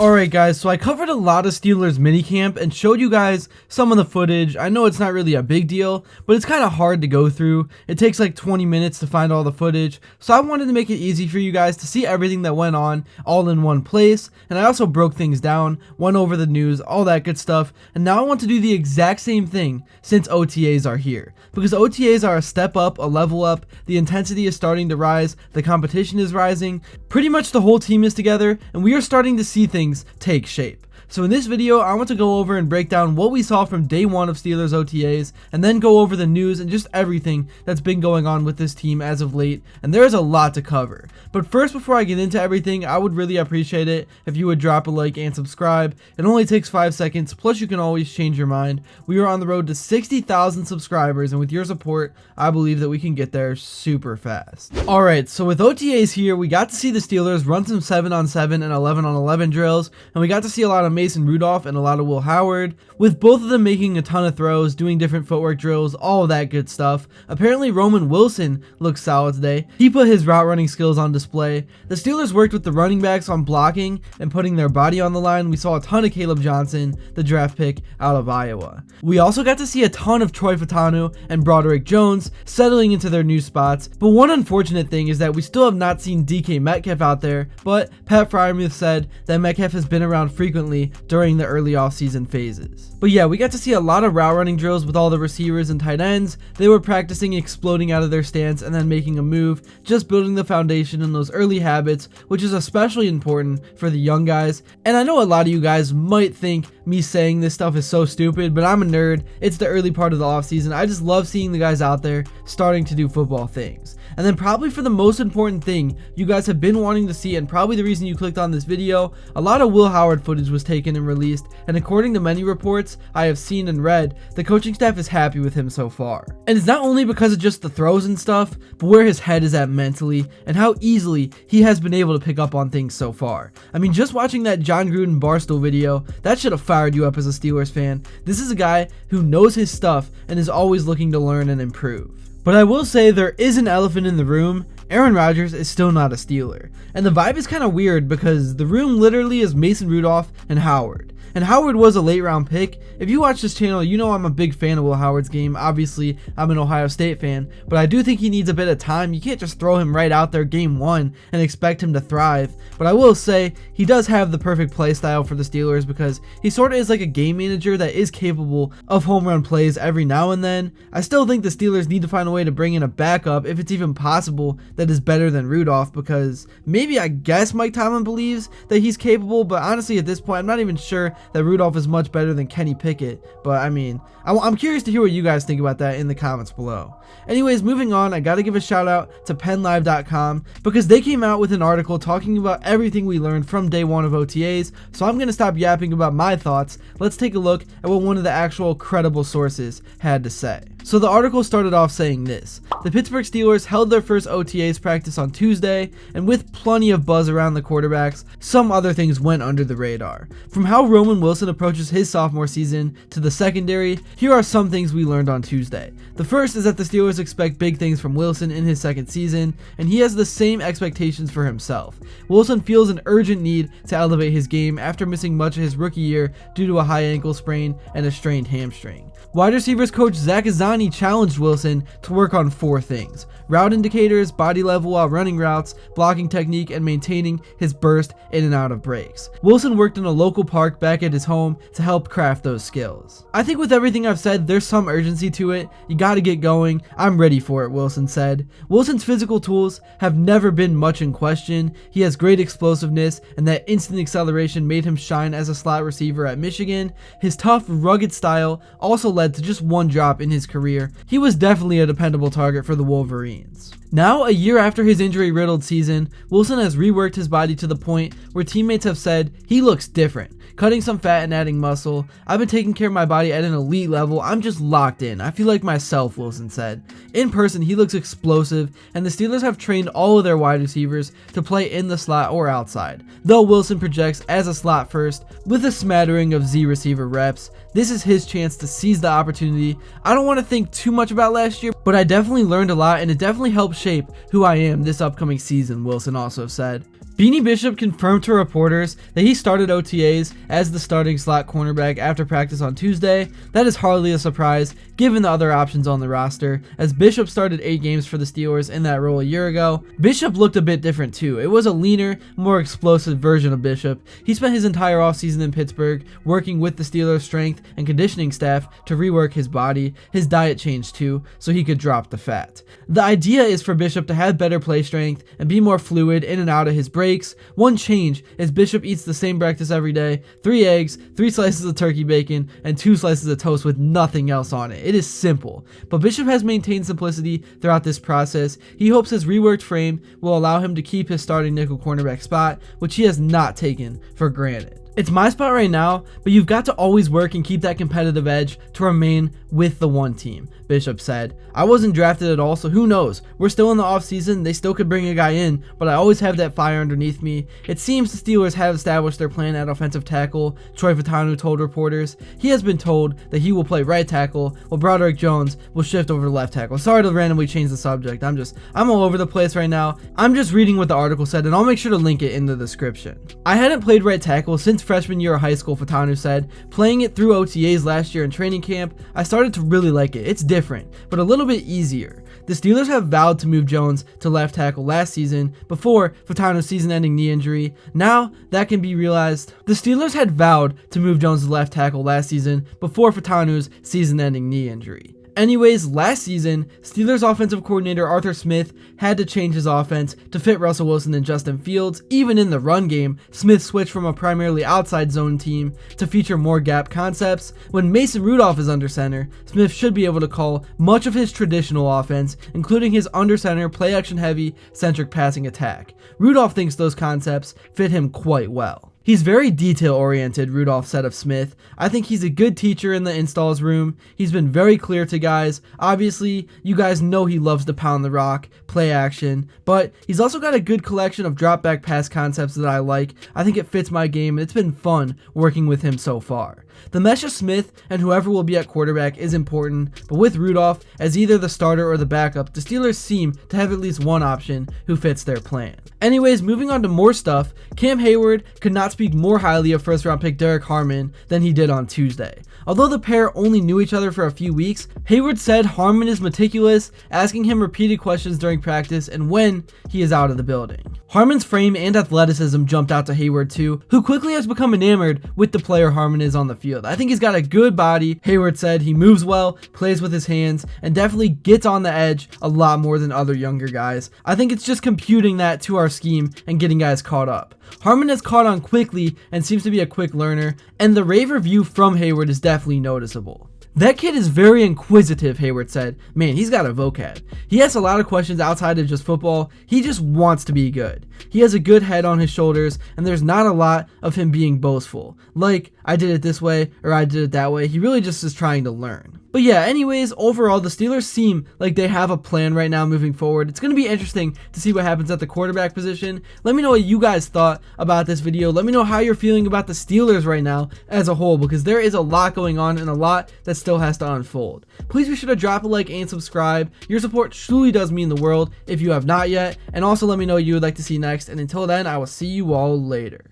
Alright guys, so I covered a lot of Steelers minicamp and showed you guys some of the footage. I know it's not really a big deal, but it's kind of hard to go through. It takes like 20 minutes to find all the footage, so I wanted to make it easy for you guys to see everything that went on all in one place. And I also broke things down, went over the news, all that good stuff. And now I want to do the exact same thing since OTAs are here. Because OTAs are a step up, a level up, the intensity is starting to rise, the competition is rising, pretty much the whole team is together, and we are starting to see things take shape. So in this video, I want to go over and break down what we saw from day one of Steelers OTAs, and then go over the news and just everything that's been going on with this team as of late, and there is a lot to cover. But first, before I get into everything, I would really appreciate it if you would drop a like and subscribe. It only takes 5 seconds, plus you can always change your mind. We are on the road to 60,000 subscribers, and with your support, I believe that we can get there super fast. Alright, so with OTAs here, we got to see the Steelers run some 7-on-7 and 11-on-11 drills, and we got to see a lot of Mason Rudolph and a lot of Will Howard, with both of them making a ton of throws, doing different footwork drills, all of that good stuff. Apparently Roman Wilson looks solid today. He put his route running skills on display. The Steelers worked with the running backs on blocking and putting their body on the line. We saw a ton of Caleb Johnson, the draft pick out of Iowa. We also got to see a ton of Troy Fautanu and Broderick Jones settling into their new spots, but one unfortunate thing is that we still have not seen DK Metcalf out there, but Pat Freiermuth said that Metcalf has been around frequently during the early offseason phases. But yeah, we got to see a lot of route running drills with all the receivers and tight ends. They were practicing exploding out of their stance and then making a move, just building the foundation in those early habits, which is especially important for the young guys. And I know a lot of you guys might think me saying this stuff is so stupid, but I'm a nerd. It's the early part of the offseason. I just love seeing the guys out there starting to do football things. And then probably for the most important thing you guys have been wanting to see, and probably the reason you clicked on this video, a lot of Will Howard footage was taken and released, and according to many reports I have seen and read, the coaching staff is happy with him so far. And it's not only because of just the throws and stuff, but where his head is at mentally, and how easily he has been able to pick up on things so far. I mean, just watching that John Gruden Barstool video, that should have fired you up as a Steelers fan. This is a guy who knows his stuff and is always looking to learn and improve. But I will say there is an elephant in the room. Aaron Rodgers is still not a Steeler. And the vibe is kind of weird because the room literally is Mason Rudolph and Howard. And Howard was a late round pick. If you watch this channel, you know I'm a big fan of Will Howard's game. Obviously, I'm an Ohio State fan, but I do think he needs a bit of time. You can't just throw him right out there game one and expect him to thrive. But I will say, he does have the perfect play style for the Steelers because he sort of is like a game manager that is capable of home run plays every now and then. I still think the Steelers need to find a way to bring in a backup, if it's even possible, that is better than Rudolph, because maybe I guess Mike Tomlin believes that he's capable, but honestly at this point I'm not even sure that Rudolph is much better than Kenny Pickett. But I mean, I'm curious to hear what you guys think about that in the comments below. Anyways, moving on, I gotta give a shout out to PennLive.com because they came out with an article talking about everything we learned from day one of OTAs, so I'm gonna stop yapping about my thoughts. Let's take a look at what one of the actual credible sources had to say. So the article started off saying this: the Pittsburgh Steelers held their first OTAs practice on Tuesday, and with plenty of buzz around the quarterbacks, some other things went under the radar. From how Roman Wilson approaches his sophomore season to the secondary, here are some things we learned on Tuesday. The first is that the Steelers expect big things from Wilson in his second season, and he has the same expectations for himself. Wilson feels an urgent need to elevate his game after missing much of his rookie year due to a high ankle sprain and a strained hamstring. Wide receivers coach Zach Azzani challenged Wilson to work on 4 things: route indicators, body level while running routes, blocking technique, and maintaining his burst in and out of breaks. Wilson worked in a local park back at his home to help craft those skills. I think with everything I've said, there's some urgency to it. You gotta get going. I'm ready for it, Wilson said. Wilson's physical tools have never been much in question. He has great explosiveness, and that instant acceleration made him shine as a slot receiver at Michigan. His tough, rugged style also led to just one drop in his career. He was definitely a dependable target for the Wolverines. Now, a year after his injury-riddled season, Wilson has reworked his body to the point where teammates have said he looks different, cutting some fat and adding muscle. I've been taking care of my body at an elite level. I'm just locked in. I feel like myself, Wilson said. In person, he looks explosive, and the Steelers have trained all of their wide receivers to play in the slot or outside, though Wilson projects as a slot first with a smattering of Z receiver reps. This is his chance to seize the opportunity. I don't want to think too much about last year, but I definitely learned a lot, and it definitely helped shape who I am this upcoming season, Wilson also said. Beanie Bishop confirmed to reporters that he started OTAs as the starting slot cornerback after practice on Tuesday. That is hardly a surprise given the other options on the roster, as Bishop started 8 games for the Steelers in that role a year ago. Bishop looked a bit different too. It was a leaner, more explosive version of Bishop. He spent his entire offseason in Pittsburgh working with the Steelers strength and conditioning staff to rework his body. His diet changed too, so he could drop the fat. The idea is for Bishop to have better play strength and be more fluid in and out of his breaks. One change is Bishop eats the same breakfast every day: 3 eggs, 3 slices of turkey bacon, and 2 slices of toast with nothing else on it. It is simple, but Bishop has maintained simplicity throughout this process. He hopes his reworked frame will allow him to keep his starting nickel cornerback spot, which he has not taken for granted. It's my spot right now, but you've got to always work and keep that competitive edge to remain with the one team, Bishop said. I wasn't drafted at all, so who knows? We're still in the offseason. They still could bring a guy in, but I always have that fire underneath me. It seems the Steelers have established their plan at offensive tackle, Troy Fautanu told reporters. He has been told that he will play right tackle, while Broderick Jones will shift over to left tackle. Sorry to randomly change the subject. I'm all over the place right now. I'm just reading what the article said, and I'll make sure to link it in the description. I hadn't played right tackle since freshman year of high school, Fautanu said. Playing it through OTAs last year in training camp, I started to really like it. It's different, but a little bit easier. The Steelers have vowed to move Jones to left tackle last season before Fautanu's season-ending knee injury. Now that can be realized. The Steelers had vowed to move Jones to left tackle last season before Fautanu's season-ending knee injury. Anyways, last season, Steelers offensive coordinator Arthur Smith had to change his offense to fit Russell Wilson and Justin Fields. Even in the run game, Smith switched from a primarily outside zone team to feature more gap concepts. When Mason Rudolph is under center, Smith should be able to call much of his traditional offense, including his under center, play action heavy, centric passing attack. Rudolph thinks those concepts fit him quite well. He's very detail-oriented, Rudolph said of Smith. I think he's a good teacher in the installs room. He's been very clear to guys. Obviously, you guys know he loves to pound the rock, play action, but he's also got a good collection of drop-back pass concepts that I like. I think it fits my game, and it's been fun working with him so far. The mesh of Smith and whoever will be at quarterback is important, but with Rudolph as either the starter or the backup, the Steelers seem to have at least one option who fits their plan. Anyways, moving on to more stuff, Cam Hayward could not speak more highly of first-round pick Derek Harmon than he did on Tuesday. Although the pair only knew each other for a few weeks, Hayward said Harmon is meticulous, asking him repeated questions during practice and when he is out of the building. Harmon's frame and athleticism jumped out to Hayward too, who quickly has become enamored with the player Harmon is on the field. I think he's got a good body. Hayward said he moves well, plays with his hands, and definitely gets on the edge a lot more than other younger guys. I think it's just computing that to our scheme and getting guys caught up. Harmon has caught on quickly and seems to be a quick learner, and the rave review from Hayward is definitely noticeable. That kid is very inquisitive, Hayward said. Man, he's got a vocab. He asks a lot of questions outside of just football. He just wants to be good. He has a good head on his shoulders, and there's not a lot of him being boastful. Like, I did it this way, or I did it that way. He really just is trying to learn. But yeah, anyways, overall, the Steelers seem like they have a plan right now moving forward. It's going to be interesting to see what happens at the quarterback position. Let me know what you guys thought about this video. Let me know how you're feeling about the Steelers right now as a whole, because there is a lot going on and a lot that still has to unfold. Please be sure to drop a like and subscribe. Your support truly does mean the world if you have not yet. And also let me know what you would like to see next. And until then, I will see you all later.